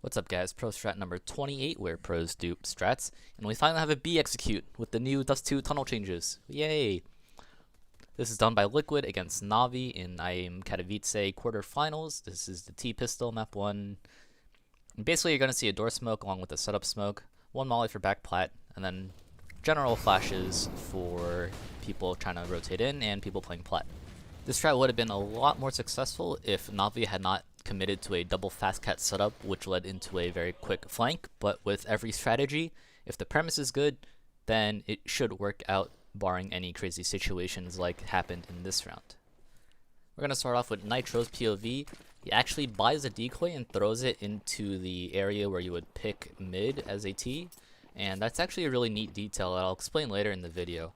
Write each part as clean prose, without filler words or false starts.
What's up guys, Pro Strat number 28 where pros dupe strats, and we finally have a B execute with the new Dust 2 tunnel changes. Yay! This is done by Liquid against Navi in IAM Katowice quarterfinals. This is the T-Pistol map 1. And basically you're going to see a door smoke along with a setup smoke, one molly for back plat, and then general flashes for people trying to rotate in and people playing plat. This strat would have been a lot more successful if Navi had not committed to a double fast cat setup, which led into a very quick flank, but with every strategy, if the premise is good, then it should work out, barring any crazy situations like happened in this round. We're going to start off with Nitro's POV. He actually buys a decoy and throws it into the area where you would pick mid as a T, and that's actually a really neat detail that I'll explain later in the video.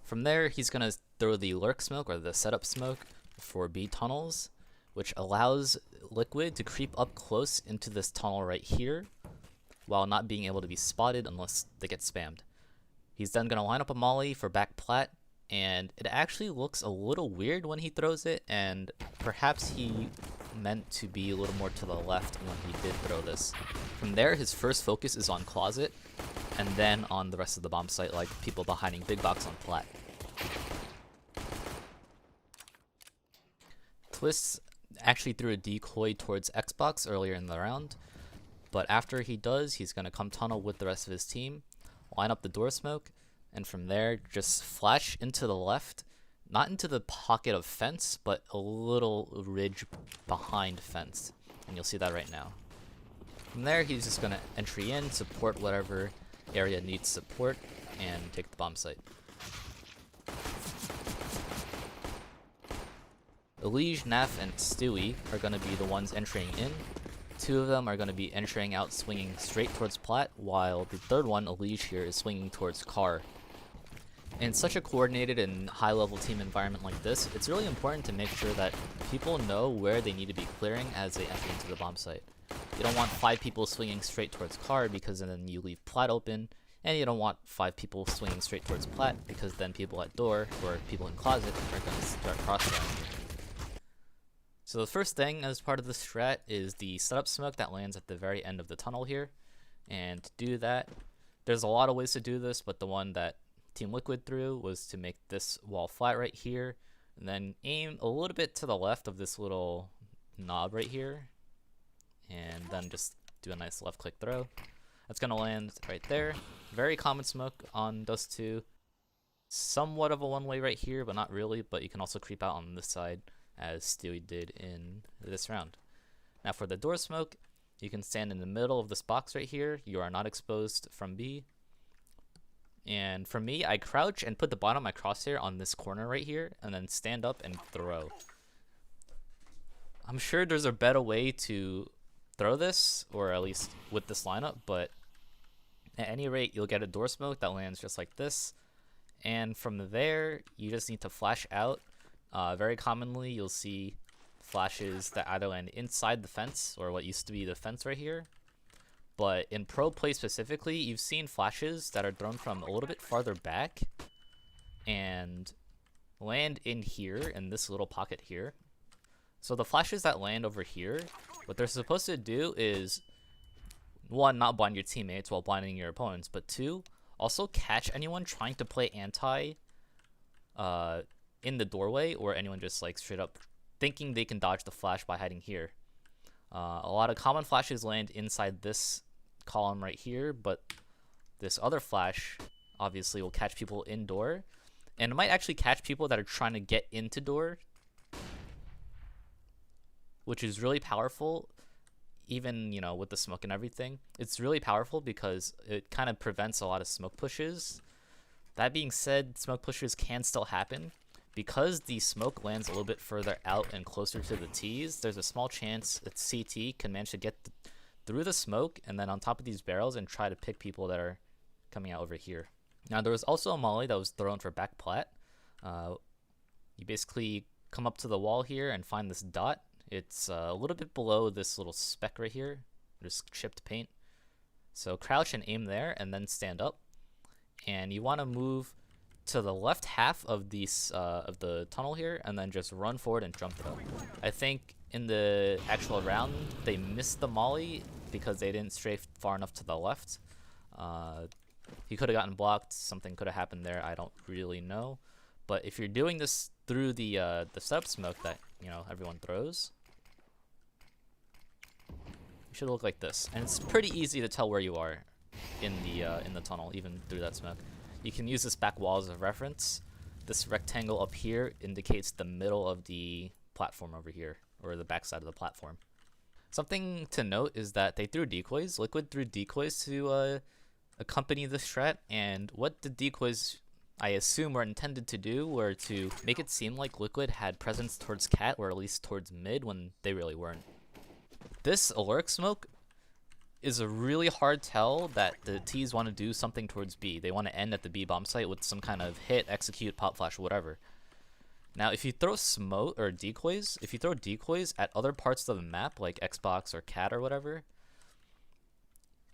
From there, he's going to throw the lurk smoke or the setup smoke for B tunnels, which allows Liquid to creep up close into this tunnel right here while not being able to be spotted unless they get spammed. He's then going to line up a molly for back plat, and it actually looks a little weird when he throws it, and perhaps he meant to be a little more to the left when he did throw this. From there, his first focus is on closet, and then on the rest of the bomb site, like people behind big box on plat. Twists actually threw a decoy towards Xbox earlier in the round, but after he does, he's going to come tunnel with the rest of his team, line up the door smoke, and from there just flash into the left, not into the pocket of fence, but a little ridge behind fence, and you'll see that right now. From there, he's just going to entry in, support whatever area needs support, and take the bomb site. Elige, Naf, and Stewie are going to be the ones entering in. Two of them are going to be entering out swinging straight towards plat, while the third one, Elige here, is swinging towards car. In such a coordinated and high-level team environment like this, it's really important to make sure that people know where they need to be clearing as they enter into the bomb site. You don't want 5 people swinging straight towards car because then you leave plat open, and you don't want 5 people swinging straight towards plat because then people at door or people in closet are going to start cross-driving. So the first thing as part of the strat is the setup smoke that lands at the very end of the tunnel here. And to do that, there's a lot of ways to do this, but the one that Team Liquid threw was to make this wall flat right here, and then aim a little bit to the left of this little knob right here, and then just do a nice left click throw. That's going to land right there. Very common smoke on Dust 2. Somewhat of a one-way right here, but not really, but you can also creep out on this side, as Stewie did in this round. Now for the door smoke, you can stand in the middle of this box right here. You are not exposed from B. And for me, I crouch and put the bottom of my crosshair on this corner right here, and then stand up and throw. I'm sure there's a better way to throw this, or at least with this lineup, but at any rate, you'll get a door smoke that lands just like this. And from there, you just need to flash out. Very commonly, you'll see flashes that either land inside the fence, or what used to be the fence right here. But in pro play specifically, you've seen flashes that are thrown from a little bit farther back and land in here, in this little pocket here. So the flashes that land over here, what they're supposed to do is, 1, not blind your teammates while blinding your opponents, but 2, also catch anyone trying to play anti in the doorway, or anyone just like straight up thinking they can dodge the flash by hiding here. A lot of common flashes land inside this column right here, but this other flash obviously will catch people indoor, and it might actually catch people that are trying to get into door, which is really powerful. Even, you know, with the smoke and everything, it's really powerful because it kind of prevents a lot of smoke pushes. That being said, smoke pushes can still happen. Because the smoke lands a little bit further out and closer to the T's, there's a small chance that CT can manage to get through the smoke and then on top of these barrels and try to pick people that are coming out over here. Now there was also a molly that was thrown for back plat. You basically come up to the wall here and find this dot. It's a little bit below this little speck right here, just chipped paint. So crouch and aim there and then stand up. And you want to move to the left half of these of the tunnel here, and then just run forward and jump throw. I think in the actual round they missed the molly because they didn't strafe far enough to the left. He could have gotten blocked. Something could have happened there. I don't really know. But if you're doing this through the setup smoke that everyone throws, it should look like this, and it's pretty easy to tell where you are in the tunnel, even through that smoke. You can use this back wall as a reference. This rectangle up here indicates the middle of the platform over here, or the back side of the platform. Something to note is that they threw decoys. Liquid threw decoys to accompany the strat, and what the decoys, I assume, were intended to do were to make it seem like Liquid had presence towards cat, or at least towards mid, when they really weren't. This alert smoke is a really hard tell that the T's want to do something towards B. They want to end at the B bomb site with some kind of hit, execute, pop flash, whatever. Now, if you throw smoke or decoys, if you throw decoys at other parts of the map, like Xbox or cat or whatever,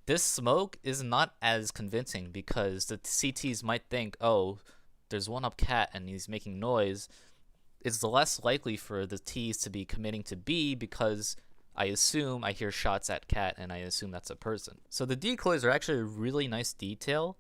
this smoke is not as convincing because the CTs might think, oh, there's one up cat and he's making noise. It's less likely for the T's to be committing to B because I assume I hear shots at cat and I assume that's a person. So the decoys are actually a really nice detail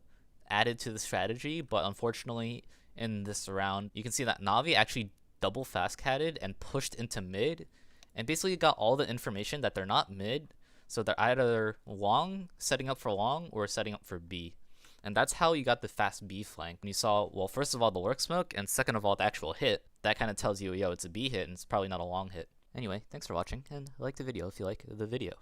added to the strategy, but unfortunately in this round, you can see that Navi actually double fast catted and pushed into mid and basically got all the information that they're not mid, so they're either long, setting up for long, or setting up for B. And that's how you got the fast B flank. And you saw, well, first of all, the lurk smoke, and second of all, the actual hit. That kind of tells you, yo, it's a B hit and it's probably not a long hit. Anyway, thanks for watching, and like the video if you like the video.